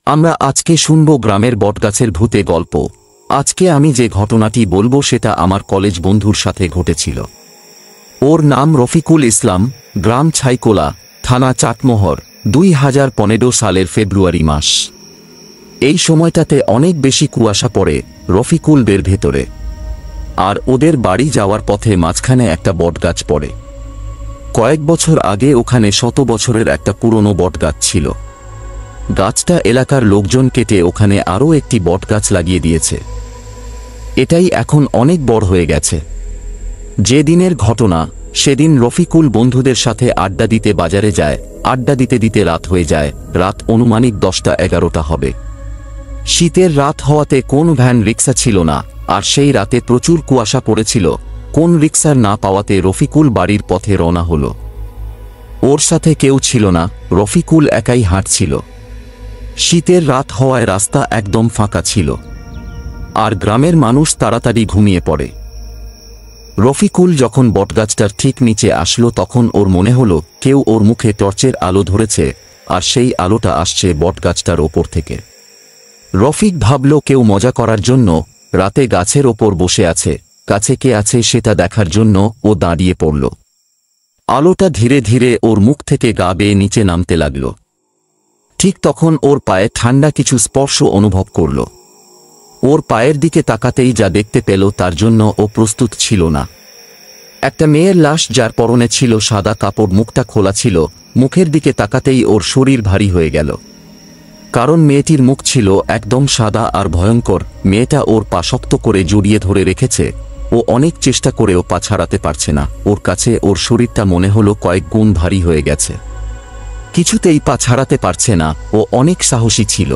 আমরা আজকে শুনব গ্রামের বটগাছের ভূতে গল্প। আজকে আমি যে ঘটনাটি বলবো সেটা আমার কলেজ বন্ধুর সাথে ঘটেছিল। ওর নাম রফিকুল ইসলাম, গ্রাম ছাইকোলা, থানা চাটমোহর। 2015 সালের ফেব্রুয়ারি মাস। এই সময়টাতে অনেক বেশি কুয়াশা পড়ে রফিকুলদের ভেতরে, আর ওদের বাড়ি যাওয়ার পথে মাঝখানে একটা বটগাছ পড়ে। কয়েক বছর আগে ওখানে 100 বছরের একটা পুরনো বটগাছ ছিল। গাছটা এলাকার লোকজন কেটে ওখানে আরও একটি বটগাছ লাগিয়ে দিয়েছে। এটাই এখন অনেক বড় হয়ে গেছে। যে দিনের ঘটনা, সেদিন রফিকুল বন্ধুদের সাথে আড্ডা দিতে বাজারে যায়। আড্ডা দিতে দিতে রাত হয়ে যায়। রাত অনুমানিক 10টা-11টা হবে। শীতের রাত হওয়াতে কোন ভ্যান রিক্সা ছিল না, আর সেই রাতে প্রচুর কুয়াশা পড়েছিল। কোন রিক্সার না পাওয়াতে রফিকুল বাড়ির পথে রওনা হলো। ওর সাথে কেউ ছিল না, রফিকুল একাই হাঁটছিল। শীতের রাত হওয়ায় রাস্তা একদম ফাঁকা ছিল, আর গ্রামের মানুষ তাড়াতাড়ি ঘুমিয়ে পড়ে। রফিকুল যখন বটগাছটার ঠিক নিচে আসলো তখন ওর মনে হলো কেউ ওর মুখে টর্চের আলো ধরেছে, আর সেই আলোটা আসছে বটগাছটার ওপর থেকে। রফিক ভাবল কেউ মজা করার জন্য রাতে গাছের ওপর বসে আছে। কাছে কে আছে সেটা দেখার জন্য ও দাঁড়িয়ে পড়ল। আলোটা ধীরে ধীরে ওর মুখ থেকে গা বেয়ে নিচে নামতে লাগল। ঠিক তখন ওর পায়ে ঠান্ডা কিছু স্পর্শ অনুভব করল। ওর পায়ের দিকে তাকাতেই যা দেখতে পেল তার জন্য ও প্রস্তুত ছিল না। একটা মেয়ের লাশ, যার পরনে ছিল সাদা কাপড়, মুখটা খোলা ছিল। মুখের দিকে তাকাতেই ওর শরীর ভারী হয়ে গেল, কারণ মেয়েটির মুখ ছিল একদম সাদা আর ভয়ঙ্কর। মেয়েটা ওর পা শক্ত করে জড়িয়ে ধরে রেখেছে। ও অনেক চেষ্টা করেও পা ছাড়াতে পারছে না। ওর কাছে ওর শরীরটা মনে হলো কয়েক গুণ ভারী হয়ে গেছে। কিছুতেই পা ছাড়াতে পারছে না। ও অনেক সাহসী ছিল।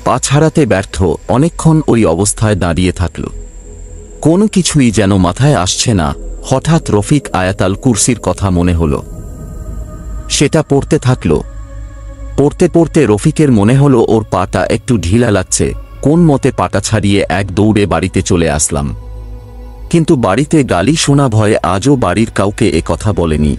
পা ছাড়াতে ব্যর্থ, অনেকক্ষণ ওই অবস্থায় দাঁড়িয়ে থাকল। কোনো কিছুই যেন মাথায় আসছে না। হঠাৎ রফিক আয়াতাল কুরসির কথা মনে হলো। সেটা পড়তে থাকল। পড়তে পড়তে রফিকের মনে হলো ওর পাটা একটু ঢিলা লাগছে। কোন মতে পাটা ছাড়িয়ে এক দৌড়ে বাড়িতে চলে আসলাম। কিন্তু বাড়িতে গালি শোনা ভয়ে আজও বাড়ির কাউকে এ কথা বলেনি।